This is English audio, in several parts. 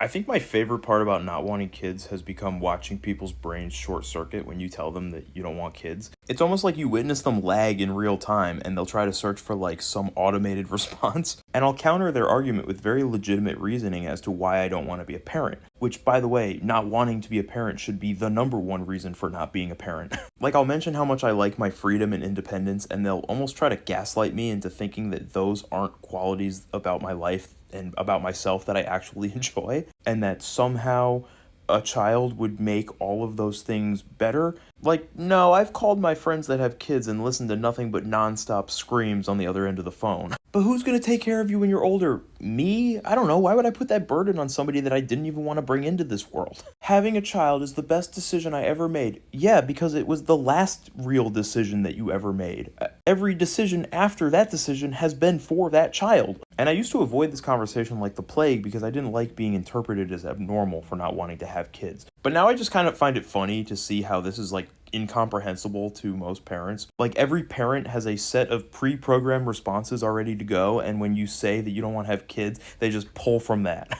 I think my favorite part about not wanting kids has become watching people's brains short circuit when you tell them that you don't want kids. It's almost like you witness them lag in real time and they'll try to search for like some automated response. And I'll counter their argument with very legitimate reasoning as to why I don't want to be a parent. Which, by the way, not wanting to be a parent should be the number one reason for not being a parent. Like, I'll mention how much I like my freedom and independence, and they'll almost try to gaslight me into thinking that those aren't qualities about my life and about myself that I actually enjoy, and that somehow a child would make all of those things better. Like, no, I've called my friends that have kids and listened to nothing but nonstop screams on the other end of the phone. But who's gonna take care of you when you're older? Me? I don't know. Why would I put that burden on somebody that I didn't even want to bring into this world? Having a child is the best decision I ever made. Yeah, because it was the last real decision that you ever made. Every decision after that decision has been for that child. And I used to avoid this conversation like the plague because I didn't like being interpreted as abnormal for not wanting to have kids. But now I just kind of find it funny to see how this is like incomprehensible to most parents. Like, every parent has a set of pre-programmed responses already to go, and when you say that you don't want to have kids, they just pull from that.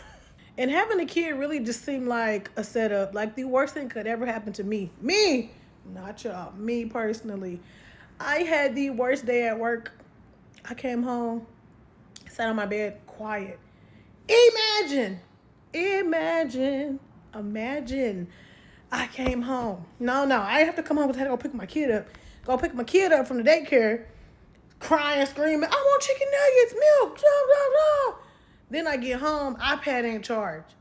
And having a kid really just seemed like a setup. Like the worst thing could ever happen to me. Me! Not y'all. Me personally. I had the worst day at work. I came home, sat on my bed, quiet. Imagine, imagine. I came home. No, I didn't have to come home because I had to go pick my kid up. Go pick my kid up from the daycare, crying, screaming, I want chicken nuggets, milk, blah, blah, blah. Then I get home, iPad ain't charged.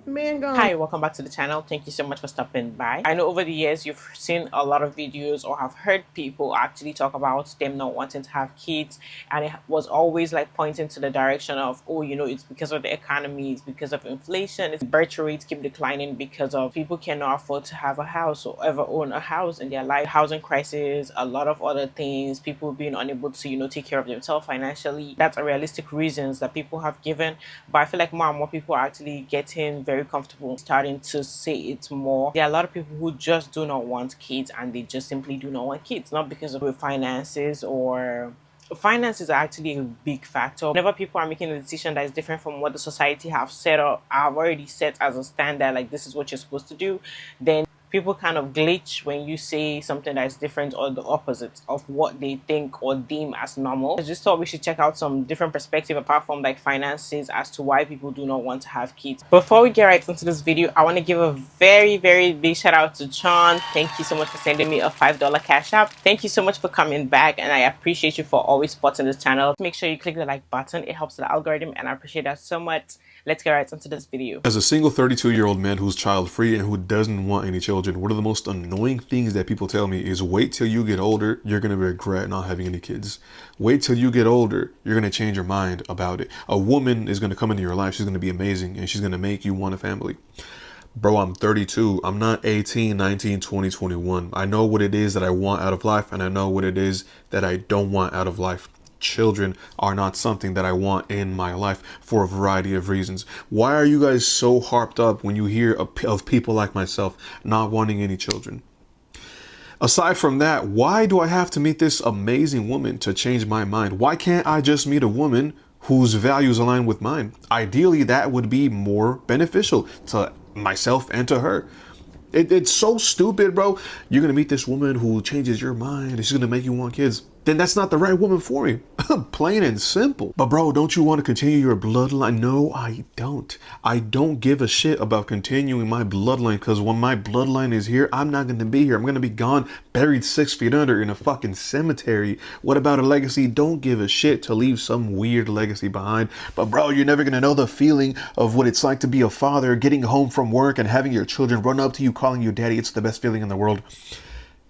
Man gone. Hi, welcome back to the channel. Thank you so much for stopping by. I know over the years you've seen a lot of videos or have heard people actually talk about them not wanting to have kids, and it was always like pointing to the direction of, oh, you know, it's because of the economy, it's because of inflation, it's birth rates keep declining because of people cannot afford to have a house or ever own a house in their life, housing crisis, a lot of other things, people being unable to, you know, take care of themselves financially. That's a realistic reasons that people have given, but I feel like more and more people are actually getting very comfortable starting to say it more. There are a lot of people who just do not want kids, and they just simply do not want kids, not because of finances, or finances are actually a big factor. Whenever people are making a decision that is different from what the society have set up, have already set as a standard, like this is what you're supposed to do, then people kind of glitch when you say something that is different or the opposite of what they think or deem as normal. I just thought we should check out some different perspective apart from like finances as to why people do not want to have kids. Before we get right into this video, I want to give a very big shout out to John. Thank you so much for sending me a $5 cash app. Thank you so much for coming back, and I appreciate you for always supporting this channel. Make sure you click the like button. It helps the algorithm, and I appreciate that so much. Let's get right into this video. As a single 32-year-old man who's child-free and who doesn't want any children, one of the most annoying things that people tell me is wait till you get older, you're going to regret not having any kids. Wait till you get older, you're going to change your mind about it. A woman is going to come into your life, she's going to be amazing, and she's going to make you want a family. Bro, I'm 32. I'm not 18, 19, 20, 21. I know what it is that I want out of life, and I know what it is that I don't want out of life. Children are not something that I want in my life for a variety of reasons. Why are you guys so harped up when you hear of people like myself not wanting any children? Aside from that, why do I have to meet this amazing woman to change my mind? Why can't I just meet a woman whose values align with mine? Ideally, that would be more beneficial to myself and to her. It's so stupid, bro. You're gonna meet this woman who changes your mind and she's gonna make you want kids. Then that's not the right woman for me. Plain and simple. But bro, don't you want to continue your bloodline? No, I don't. I don't give a shit about continuing my bloodline, because when my bloodline is here, I'm not going to be here. I'm going to be gone, buried 6 feet under in a fucking cemetery. What about a legacy? Don't give a shit to leave some weird legacy behind. But bro, you're never going to know the feeling of what it's like to be a father, getting home from work and having your children run up to you calling you daddy. It's the best feeling in the world.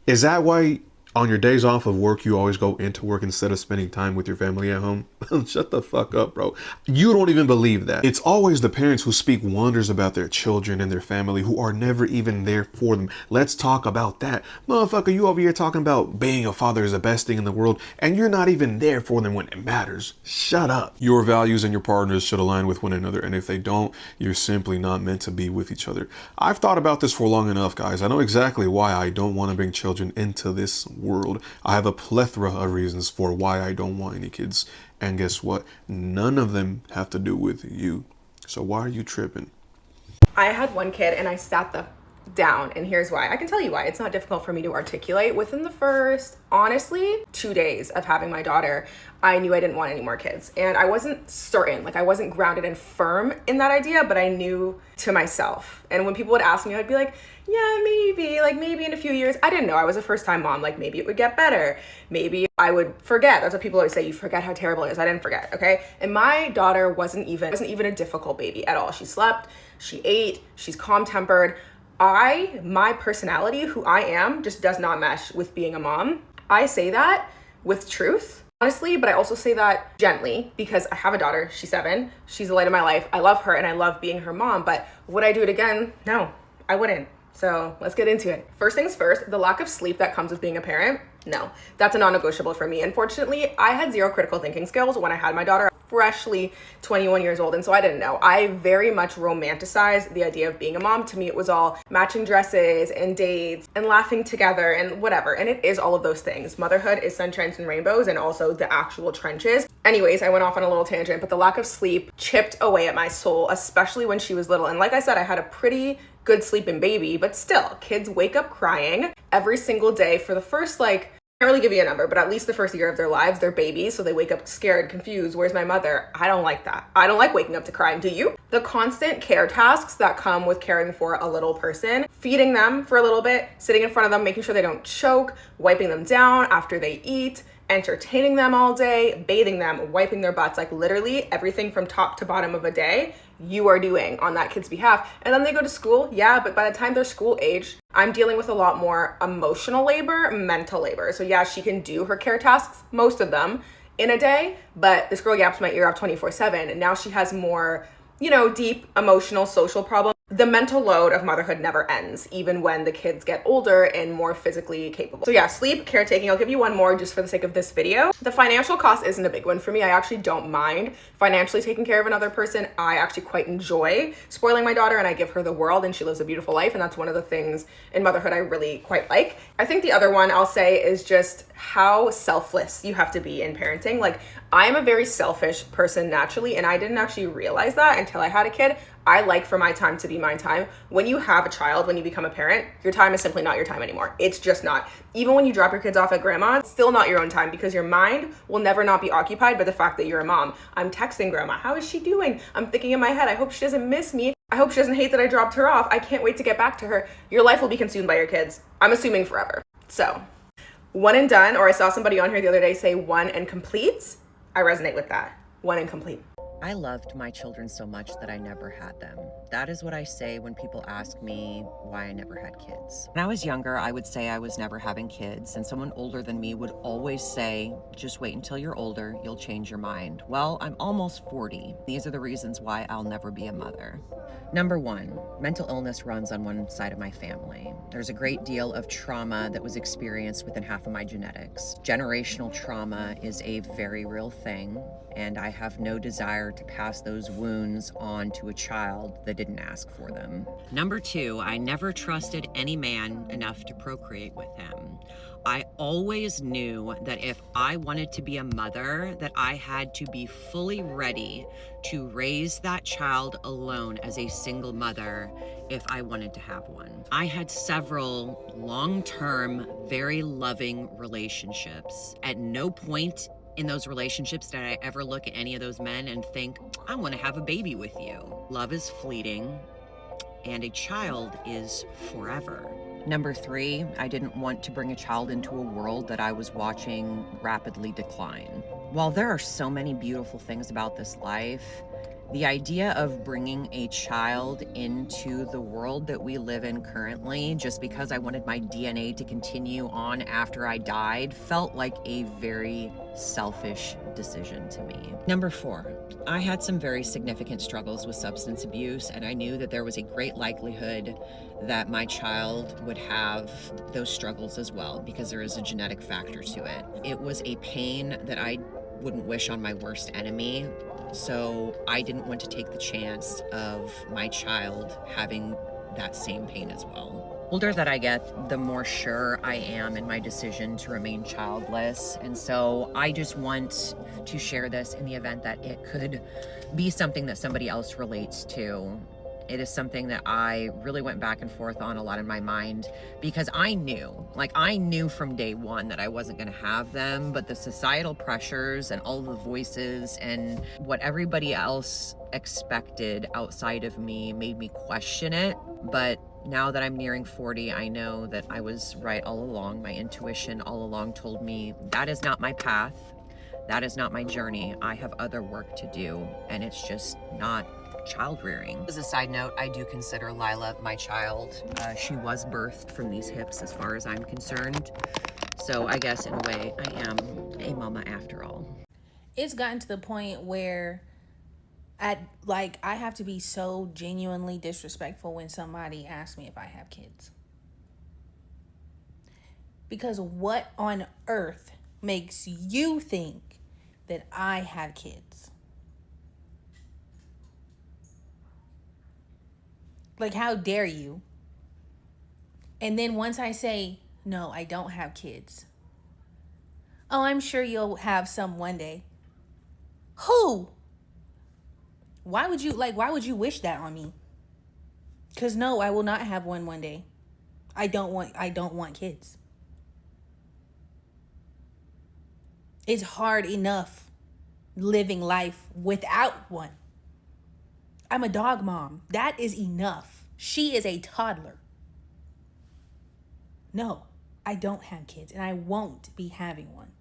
Is that why on your days off of work, you always go into work instead of spending time with your family at home? Shut the fuck up, bro. You don't even believe that. It's always the parents who speak wonders about their children and their family who are never even there for them. Let's talk about that. Motherfucker, you over here talking about being a father is the best thing in the world, and you're not even there for them when it matters. Shut up. Your values and your partners should align with one another, and if they don't, you're simply not meant to be with each other. I've thought about this for long enough, guys. I know exactly why I don't want to bring children into this world. I have a plethora of reasons for why I don't want any kids, and guess what? None of them have to do with you. So why are you tripping? I had one kid and I sat the down, and here's why. I can tell you why. It's not difficult for me to articulate. Within the first, honestly, 2 days of having my daughter, I knew I didn't want any more kids. And I wasn't certain, like I wasn't grounded and firm in that idea, but I knew to myself. And when people would ask me, I'd be like, yeah, maybe, like maybe in a few years. I didn't know. I was a first time mom. Like maybe it would get better. Maybe I would forget. That's what people always say. You forget how terrible it is. I didn't forget. Okay. And my daughter wasn't even a difficult baby at all. She slept, she ate, she's calm tempered. My personality, who I am, just does not mesh with being a mom. I say that with truth, honestly, but I also say that gently because I have a daughter. She's 7. She's the light of my life. I love her and I love being her mom, but would I do it again? No, I wouldn't. So let's get into it. First things first, the lack of sleep that comes with being a parent. No, that's a non-negotiable for me. Unfortunately, I had 0 critical thinking skills when I had my daughter, freshly 21 years old. And so I didn't know. I very much romanticized the idea of being a mom. To me, it was all matching dresses and dates and laughing together and whatever. And it is all of those things. Motherhood is sunshines and rainbows and also the actual trenches. Anyways, I went off on a little tangent, but the lack of sleep chipped away at my soul, especially when she was little. And like I said, I had a pretty good sleeping baby, but still, kids wake up crying every single day for the first, like, I can't really give you a number, but at least the first year of their lives, they're babies, so they wake up scared, confused. Where's my mother? I don't like that. I don't like waking up to crying. Do you? The constant care tasks that come with caring for a little person, feeding them for a little bit, sitting in front of them, making sure they don't choke, wiping them down after they eat, entertaining them all day, bathing them, wiping their butts, like literally everything from top to bottom of a day you are doing on that kid's behalf. And then they go to school, yeah, but by the time they're school age, I'm dealing with a lot more emotional labor, mental labor. So yeah, she can do her care tasks, most of them, in a day, but this girl yaps my ear off 24/7. And now she has more, deep emotional, social problems. The mental load of motherhood never ends, even when the kids get older and more physically capable. So yeah, sleep, caretaking. I'll give you one more just for the sake of this video. The financial cost isn't a big one for me. I actually don't mind financially taking care of another person. I actually quite enjoy spoiling my daughter, and I give her the world and she lives a beautiful life. And that's one of the things in motherhood I really quite like. I think the other one I'll say is just how selfless you have to be in parenting. Like, I'm a very selfish person naturally, and I didn't actually realize that until I had a kid. I like for my time to be my time. When you have a child, when you become a parent, your time is simply not your time anymore. It's just not. Even when you drop your kids off at grandma, it's still not your own time because your mind will never not be occupied by the fact that you're a mom. I'm texting grandma, how is she doing? I'm thinking in my head, I hope she doesn't miss me. I hope she doesn't hate that I dropped her off. I can't wait to get back to her. Your life will be consumed by your kids. I'm assuming forever. So, one and done, or I saw somebody on here the other day say one and complete. I resonate with that. One and complete. I loved my children so much that I never had them. That is what I say when people ask me why I never had kids. When I was younger, I would say I was never having kids, and someone older than me would always say, just wait until you're older, you'll change your mind. Well, I'm almost 40. These are the reasons why I'll never be a mother. Number 1, mental illness runs on one side of my family. There's a great deal of trauma that was experienced within half of my genetics. Generational trauma is a very real thing, and I have no desire to pass those wounds on to a child that didn't ask for them. Number 2, I never trusted any man enough to procreate with him. I always knew that if I wanted to be a mother, that I had to be fully ready to raise that child alone as a single mother if I wanted to have one. I had several long-term, very loving relationships. At no point in those relationships did I ever look at any of those men and think, I want to have a baby with you. Love is fleeting, and a child is forever. Number 3, I didn't want to bring a child into a world that I was watching rapidly decline. While there are so many beautiful things about this life, the idea of bringing a child into the world that we live in currently, just because I wanted my DNA to continue on after I died, felt like a very selfish decision to me. Number 4, I had some very significant struggles with substance abuse, and I knew that there was a great likelihood that my child would have those struggles as well, because there is a genetic factor to it. It was a pain that I wouldn't wish on my worst enemy. So I didn't want to take the chance of my child having that same pain as well. older that I get, the more sure I am in my decision to remain childless. And so I just want to share this in the event that it could be something that somebody else relates to. It is something that I really went back and forth on a lot in my mind, because I knew from day one that I wasn't going to have them, but the societal pressures and all the voices and what everybody else expected outside of me made me question it. But now that I'm nearing 40, I know that I was right all along. My intuition all along told me that is not my path. That is not my journey. I have other work to do, and it's just not child rearing. As a side note, I do consider Lila my child. She was birthed from these hips as far as I'm concerned. So I guess in a way I am a mama after all. It's gotten to the point where I have to be so genuinely disrespectful when somebody asks me if I have kids. Because what on earth makes you think that I have kids? Like, how dare you? And then once I say, no, I don't have kids. Oh, I'm sure you'll have some one day. Who? Why would you wish that on me? Because no, I will not have one day. I don't want kids. It's hard enough living life without one. I'm a dog mom. That is enough. She is a toddler. No, I don't have kids, and I won't be having one.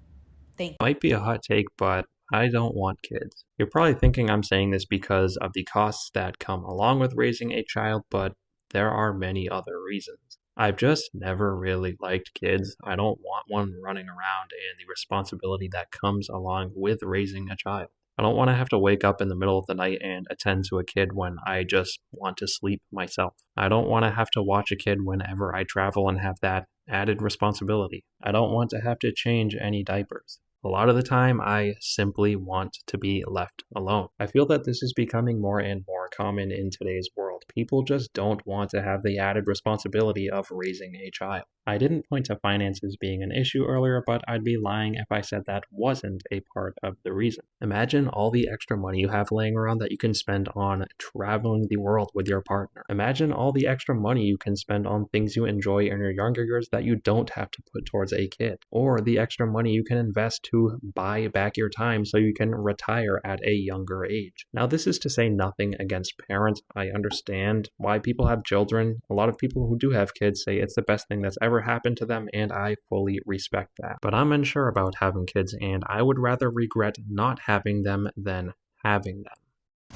Thank you. Might be a hot take, but I don't want kids. You're probably thinking I'm saying this because of the costs that come along with raising a child, but there are many other reasons. I've just never really liked kids. I don't want one running around and the responsibility that comes along with raising a child. I don't want to have to wake up in the middle of the night and attend to a kid when I just want to sleep myself. I don't want to have to watch a kid whenever I travel and have that added responsibility. I don't want to have to change any diapers. A lot of the time, I simply want to be left alone. I feel that this is becoming more and more common in today's world. People just don't want to have the added responsibility of raising a child. I didn't point to finances being an issue earlier, but I'd be lying if I said that wasn't a part of the reason. Imagine all the extra money you have laying around that you can spend on traveling the world with your partner. Imagine all the extra money you can spend on things you enjoy in your younger years that you don't have to put towards a kid. Or the extra money you can invest to buy back your time so you can retire at a younger age. Now, this is to say nothing against parents. I understand why people have children. A lot of people who do have kids say it's the best thing that's ever happened to them, and I fully respect that. But I'm unsure about having kids, and I would rather regret not having them than having them.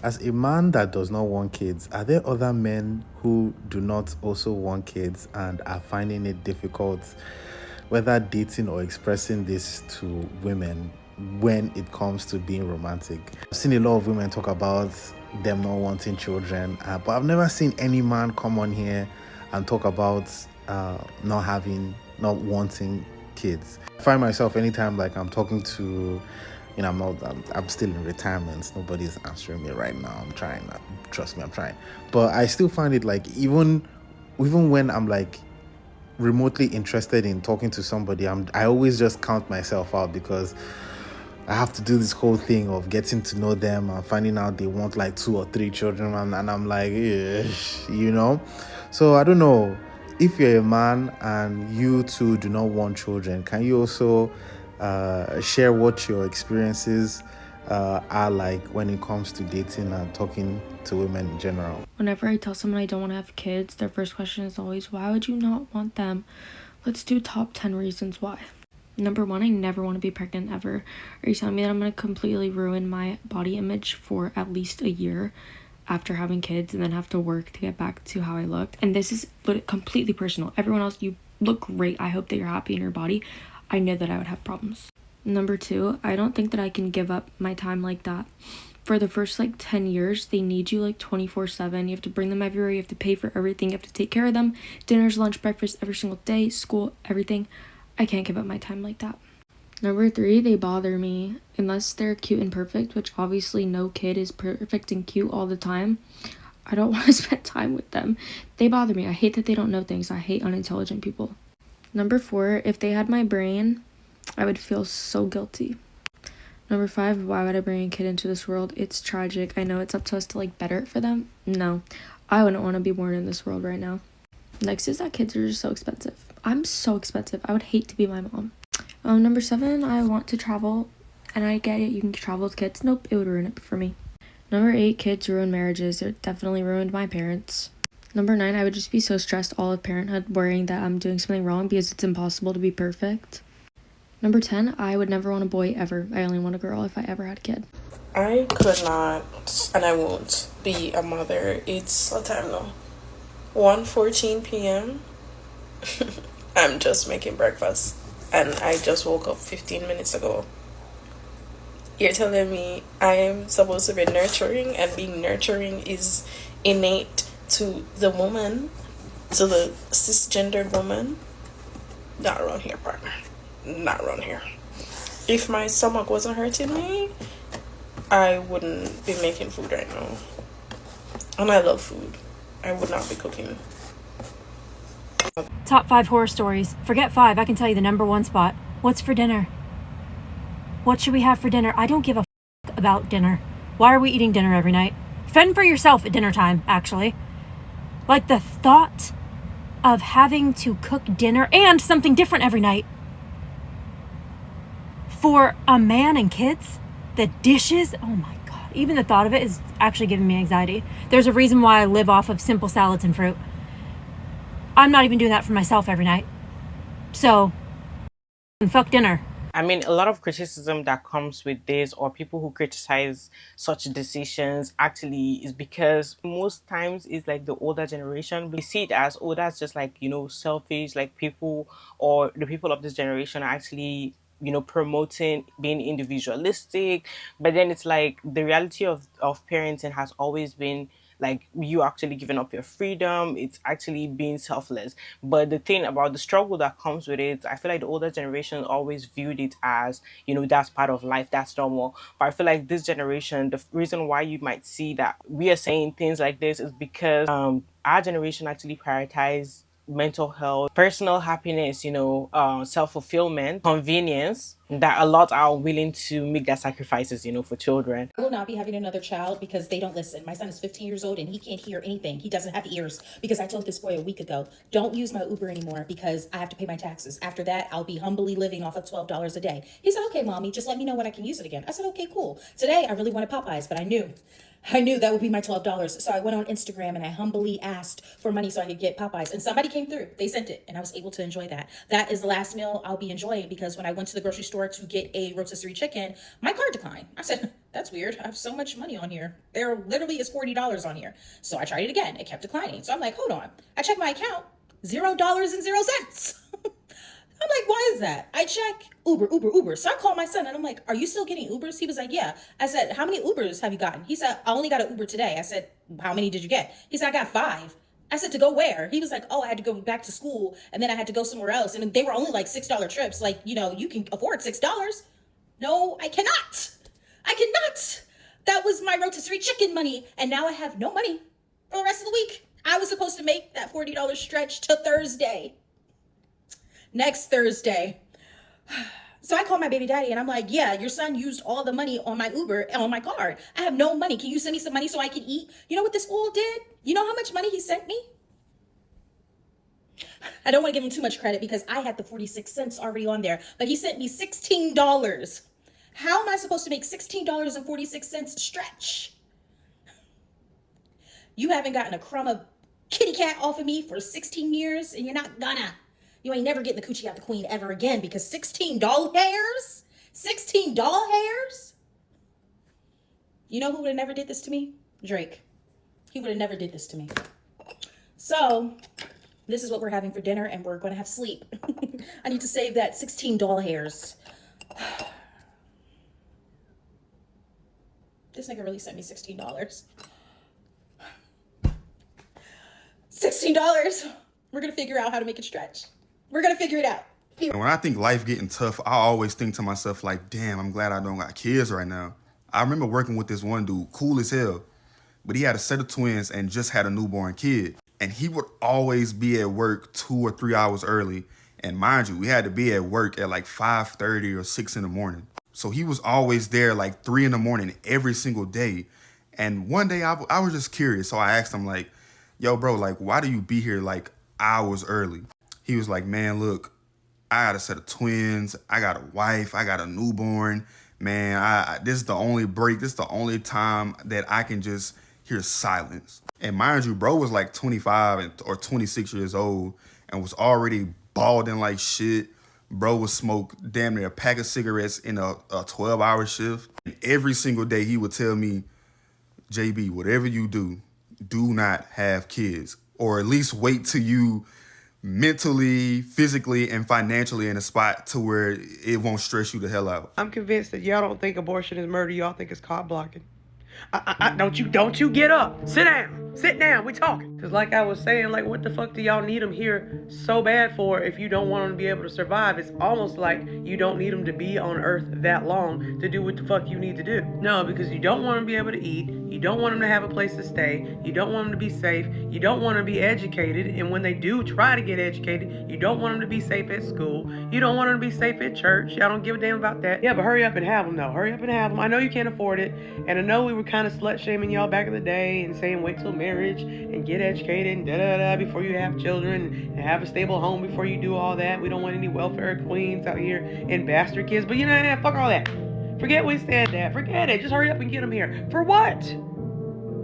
As a man that does not want kids, are there other men who do not also want kids and are finding it difficult, whether dating or expressing this to women when it comes to being romantic? I've seen a lot of women talk about them not wanting children, but I've never seen any man come on here and talk about not wanting kids. I find myself anytime I'm talking to, I'm still in retirement. Nobody's answering me right now. I'm trying. Trust me, I'm trying. But I still find it even when I'm remotely interested in talking to somebody, I always just count myself out, because I have to do this whole thing of getting to know them and finding out they want 2 or 3 children, and I'm like, So I don't know. If you're a man and you too do not want children, can you also share what your experiences are like when it comes to dating and talking to women in general? Whenever I tell someone I don't want to have kids, their first question is always, why would you not want them? Let's do top 10 reasons why. Number 1, I never want to be pregnant ever. Are you telling me that I'm going to completely ruin my body image for at least a year after having kids and then have to work to get back to how I looked? And this is completely personal. Everyone else, you look great. I hope that you're happy in your body. I know that I would have problems. Number 2, I don't think that I can give up my time like that. For the first 10 years, they need you 24/7. You have to bring them everywhere. You have to pay for everything. You have to take care of them. Dinners, lunch, breakfast, every single day, school, everything. I can't give up my time like that. Number 3, they bother me. Unless they're cute and perfect, which obviously no kid is perfect and cute all the time, I don't want to spend time with them. They bother me. I hate that they don't know things. I hate unintelligent people. Number 4, if they had my brain, I would feel so guilty. Number 5, why would I bring a kid into this world? It's tragic. I know it's up to us to like better it for them. No, I wouldn't want to be born in this world right now. Next is that kids are just so expensive. I'm so expensive. I would hate to be my mom. Number 7, I want to travel, and I get it. You can travel with kids. Nope, it would ruin it for me. Number 8, kids ruin marriages. It definitely ruined my parents. Number 9, I would just be so stressed all of parenthood, worrying that I'm doing something wrong because it's impossible to be perfect. Number 10, I would never want a boy ever. I only want a girl if I ever had a kid. I could not, and I won't be a mother. It's what time now? 1:14 p.m. I'm just making breakfast, and I just woke up 15 minutes ago. You're telling me I am supposed to be nurturing, and being nurturing is innate to the woman, to the cisgendered woman? Not around here, partner. Not around here. If my stomach wasn't hurting me, I wouldn't be making food right now. And I love food. I would not be cooking. Top 5 horror stories. Forget 5. I can tell you the number 1 spot. What's for dinner? What should we have for dinner? I don't give a about dinner. Why are we eating dinner every night? Fend for yourself at dinner time, actually. Like the thought of having to cook dinner and something different every night for a man and kids. The dishes, oh my God. Even the thought of it is actually giving me anxiety. There's a reason why I live off of simple salads and fruit. I'm not even doing that for myself every night. So, fuck dinner. I mean, a lot of criticism that comes with this, or people who criticize such decisions, actually is because most times it's like the older generation. We see it as, oh, that's just like, selfish, like people, or the people of this generation are actually, promoting being individualistic. But then it's like the reality of parenting has always been like you actually giving up your freedom. It's actually being selfless. But the thing about the struggle that comes with it, I feel like the older generation always viewed it as, that's part of life, that's normal. But I feel like this generation, the reason why you might see that we are saying things like this is because our generation actually prioritize mental health, personal happiness, self-fulfillment, convenience, that a lot are willing to make their sacrifices, for children. I will not be having another child because they don't listen. My son is 15 years old and he can't hear anything. He doesn't have ears because I told this boy a week ago, don't use my Uber anymore because I have to pay my taxes. After that, I'll be humbly living off of $12 a day. He said, okay, mommy, just let me know when I can use it again. I said, okay, cool. Today, I really wanted Popeyes, but I knew that would be my $12. So I went on Instagram and I humbly asked for money so I could get Popeyes. And somebody came through. They sent it and I was able to enjoy that. That is the last meal I'll be enjoying because when I went to the grocery store to get a rotisserie chicken, my card declined. I said, that's weird. I have so much money on here. There literally is $40 on here. So I tried it again. It kept declining. So I'm like, hold on. I checked my account. $0.00. I'm like, why is that? I check Uber. So I called my son and I'm like, are you still getting Ubers? He was like, yeah. I said, how many Ubers have you gotten? He said, I only got an Uber today. I said, how many did you get? He said, I got 5. I said, to go where? He was like, oh, I had to go back to school and then I had to go somewhere else. And they were only like $6 trips. Like, you can afford $6. No, I cannot. I cannot. That was my rotisserie chicken money. And now I have no money for the rest of the week. I was supposed to make that $40 stretch to Thursday. Next Thursday. So I called my baby daddy and I'm like, yeah, your son used all the money on my Uber and on my card. I have no money. Can you send me some money so I can eat? You know what this fool did? You know how much money he sent me? I don't want to give him too much credit because I had the 46 cents already on there, but he sent me $16. How am I supposed to make $16.46 stretch? You haven't gotten a crumb of kitty cat off of me for 16 years and you're not gonna. You ain't never getting the coochie out the queen ever again because 16 doll hairs? 16 doll hairs? You know who would have never did this to me? Drake. He would have never did this to me. So, this is what we're having for dinner and we're going to have sleep. I need to save that 16 doll hairs. This nigga really sent me $16. $16. We're going to figure out how to make it stretch. We're going to figure it out. When I think life getting tough, I always think to myself like, damn, I'm glad I don't got kids right now. I remember working with this one dude, cool as hell. but he had a set of twins and just had a newborn kid. And he would always be at work 2 or 3 hours early. And mind you, we had to be at work at like 5:30 or 6 in the morning. So he was always there like 3 in the morning every single day. And one day I was just curious. So I asked him like, yo, bro, like, why do you be here like hours early? He was like, man, look, I got a set of twins. I got a wife. I got a newborn. Man, this is the only break. This is the only time that I can just hear silence. And mind you, bro was like 25 or 26 years old and was already balding like shit. Bro would smoke damn near a pack of cigarettes in a 12-hour shift. And every single day he would tell me, JB, whatever you do, do not have kids. Or at least wait till you mentally, physically, and financially in a spot to where it won't stress you the hell out. I'm convinced that y'all don't think abortion is murder. Y'all think it's cop blocking. Don't you get up. Sit down. We talking. Because like I was saying, like, what the fuck do y'all need them here so bad for if you don't want them to be able to survive? It's almost like you don't need them to be on Earth that long to do what the fuck you need to do. No, because you don't want them to be able to eat. You don't want them to have a place to stay. You don't want them to be safe. You don't want them to be educated. And when they do try to get educated, you don't want them to be safe at school. You don't want them to be safe at church. Y'all don't give a damn about that. Yeah, but hurry up and have them, though. Hurry up and have them. I know you can't afford it. And I know we were kind of slut-shaming y'all back in the day and saying wait till marriage and get educated and da-da-da before you have children and have a stable home before you do all that. We don't want any welfare queens out here and bastard kids. But you know, fuck all that. Forget we said that. Forget it. Just hurry up and get them here. For what?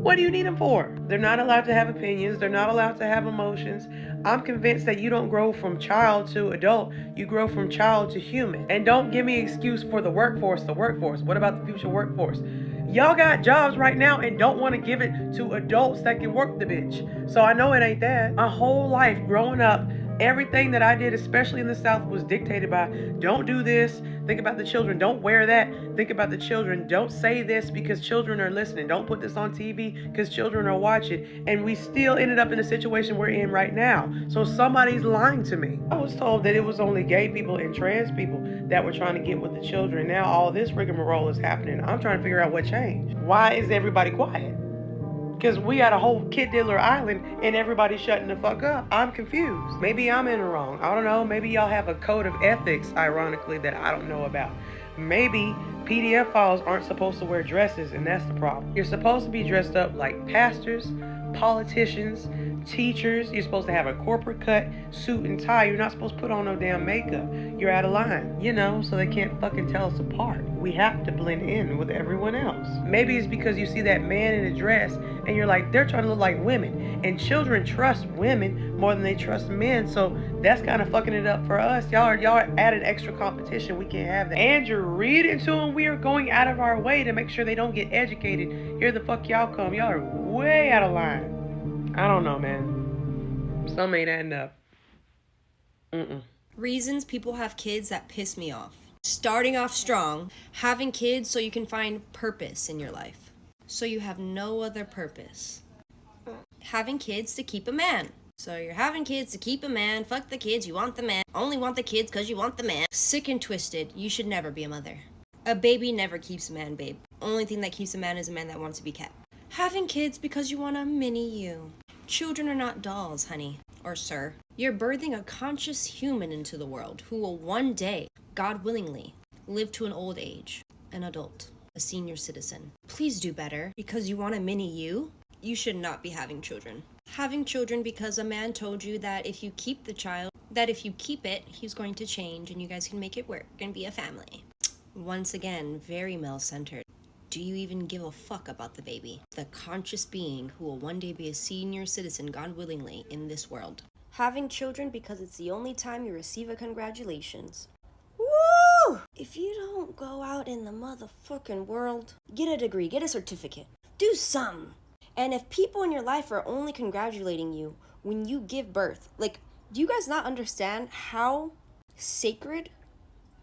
What do you need them for? They're not allowed to have opinions. They're not allowed to have emotions. I'm convinced that you don't grow from child to adult. You grow from child to human. And don't give me an excuse for the workforce. What about the future workforce? Y'all got jobs right now and don't want to give it to adults that can work the bitch. So I know it ain't that. My whole life growing up, everything that I did, especially in the South, was dictated by don't do this, think about the children, don't wear that, think about the children, don't say this because children are listening, don't put this on TV because children are watching. And we still ended up in the situation we're in right now. So somebody's lying to me. I was told that it was only gay people and trans people that were trying to get with the children. Now all this rigmarole is happening. I'm trying to figure out what changed. Why is everybody quiet? Because we had a whole kid diddler island and everybody's shutting the fuck up. I'm confused. Maybe I'm in the wrong. I don't know. Maybe y'all have a code of ethics, ironically, that I don't know about. Maybe PDF files aren't supposed to wear dresses, and that's the problem. You're supposed to be dressed up like pastors, politicians, teachers. You're supposed to have a corporate cut, suit and tie. You're not supposed to put on no damn makeup. You're out of line, you know, so they can't fucking tell us apart. We have to blend in with everyone else. Maybe it's because you see that man in a dress and you're like, they're trying to look like women. And children trust women more than they trust men. So that's kind of fucking it up for us. Y'all are adding extra competition. We can't have that. And you're reading to them. We are going out of our way to make sure they don't get educated. Here the fuck y'all come. Y'all are way out of line. I don't know, man. Some ain't adding up. Reasons people have kids that piss me off. Starting off strong, having kids so you can find purpose in your life. So you have no other purpose. Having kids to keep a man. So you're having kids to keep a man. Fuck the kids, you want the man. Only want the kids because you want the man. Sick and twisted, you should never be a mother. A baby never keeps a man, babe. Only thing that keeps a man is a man that wants to be kept. Having kids because you want a mini you. Children are not dolls, honey. Or sir. You're birthing a conscious human into the world who will one day, God willingly, live to an old age. An adult. A senior citizen. Please do better. Because you want a mini you? You should not be having children. Having children because a man told you that if you keep the child, that if you keep it, he's going to change and you guys can make it work and be a family. Once again, very male-centered. Do you even give a fuck about the baby? The conscious being who will one day be a senior citizen, God willingly, in this world. Having children because it's the only time you receive a congratulations. Woo! If you don't go out in the motherfucking world, get a degree, get a certificate, do something. And if people in your life are only congratulating you when you give birth, like, do you guys not understand how sacred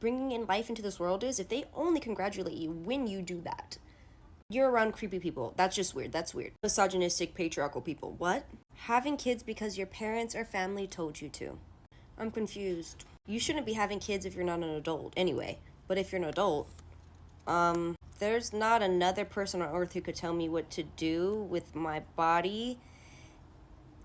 bringing in life into this world is? If they only congratulate you when you do that, you're around creepy people. That's just weird. That's weird. Misogynistic, patriarchal people. What? Having kids because your parents or family told you to. I'm confused. You shouldn't be having kids if you're not an adult anyway. But if you're an adult, There's not another person on earth who could tell me what to do with my body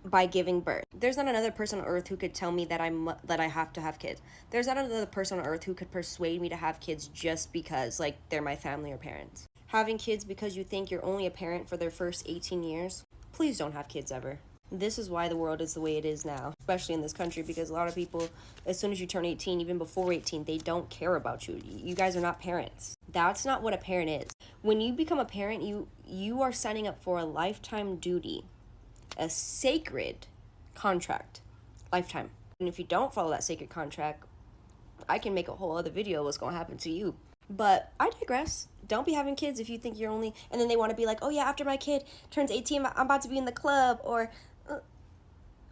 by giving birth. There's not another person on earth who could tell me that I have to have kids. There's not another person on earth who could persuade me to have kids just because like they're my family or parents. Having kids because you think you're only a parent for their first 18 years, please don't have kids ever. This is why the world is the way it is now, especially in this country, because a lot of people, as soon as you turn 18, even before 18, they don't care about you. You guys are not parents. That's not what a parent is. When you become a parent, you are signing up for a lifetime duty, a sacred contract, lifetime. And if you don't follow that sacred contract, I can make a whole other video of what's going to happen to you. But I digress. Don't be having kids if you think you're only, and then they want to be like, oh yeah, after my kid turns 18, I'm about to be in the club, or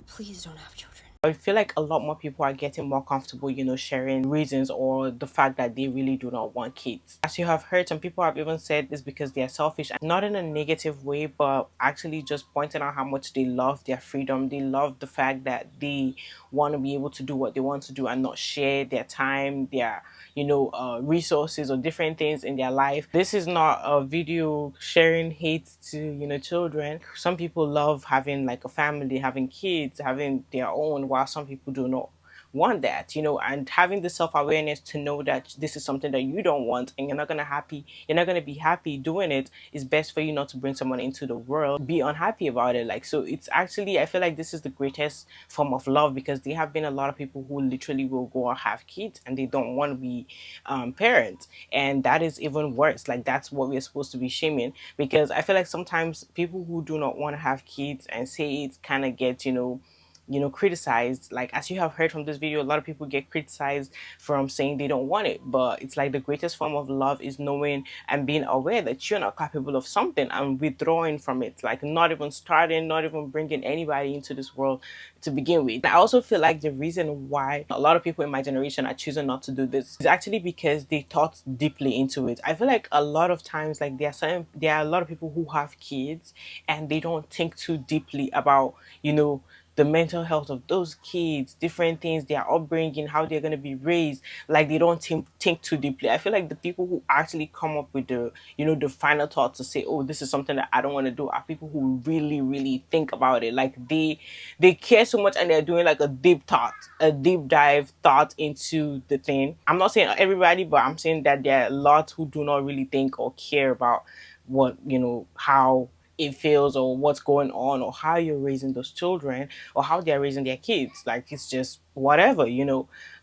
please don't have children. I feel like a lot more people are getting more comfortable, sharing reasons or the fact that they really do not want kids. As you have heard, some people have even said this because they are selfish, not in a negative way, but actually just pointing out how much they love their freedom. They love the fact that they want to be able to do what they want to do and not share their time, their resources or different things in their life. This is not a video sharing hate to children. Some people love having like a family, having kids, having their own, while some people do not want that, and having the self-awareness to know that this is something that you don't want and you're not going to be happy doing it. Is best for you not to bring someone into the world be unhappy about it. Like, so it's actually, I feel like this is the greatest form of love, because there have been a lot of people who literally will go and have kids and they don't want to be parents, and that is even worse. Like, that's what we're supposed to be shaming, because I feel like sometimes people who do not want to have kids and say it kind of get criticized. Like, as you have heard from this video, a lot of people get criticized from saying they don't want it, but it's like the greatest form of love is knowing and being aware that you're not capable of something and withdrawing from it, like not even starting, not even bringing anybody into this world to begin with. I also feel like the reason why a lot of people in my generation are choosing not to do this is actually because they thought deeply into it. I feel like a lot of times, like, there are a lot of people who have kids and they don't think too deeply about the mental health of those kids, different things, their upbringing, how they're going to be raised. Like, they don't think too deeply. I feel like the people who actually come up with the final thought to say, oh, this is something that I don't want to do, are people who really, really think about it. Like, they care so much and they're doing like a deep dive thought into the thing. I'm not saying everybody, but I'm saying that there are a lot who do not really think or care about what, how it feels or what's going on or how you're raising those children or how they're raising their kids. Like, it's just whatever,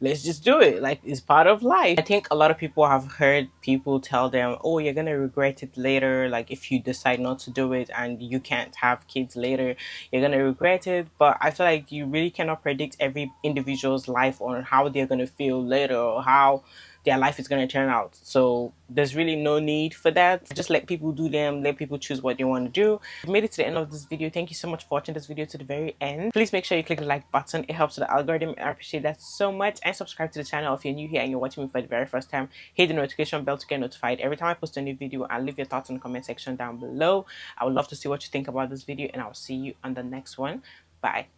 let's just do it. Like, it's part of life. I think a lot of people have heard people tell them, oh, you're gonna regret it later. Like, if you decide not to do it and you can't have kids later, you're gonna regret it. But I feel like you really cannot predict every individual's life on how they're gonna feel later or how their life is going to turn out. So there's really no need for that. Just let people do them, let people choose what they want to do. If you made it to the end of this video, thank you so much for watching this video to the very end. Please make sure you click the like button. It helps with the algorithm. I appreciate that so much. And subscribe to the channel if you're new here and you're watching me for the very first time. Hit the notification bell to get notified every time I post a new video, and leave your thoughts in the comment section down below. I would love to see what you think about this video, and I'll see you on the next one. Bye.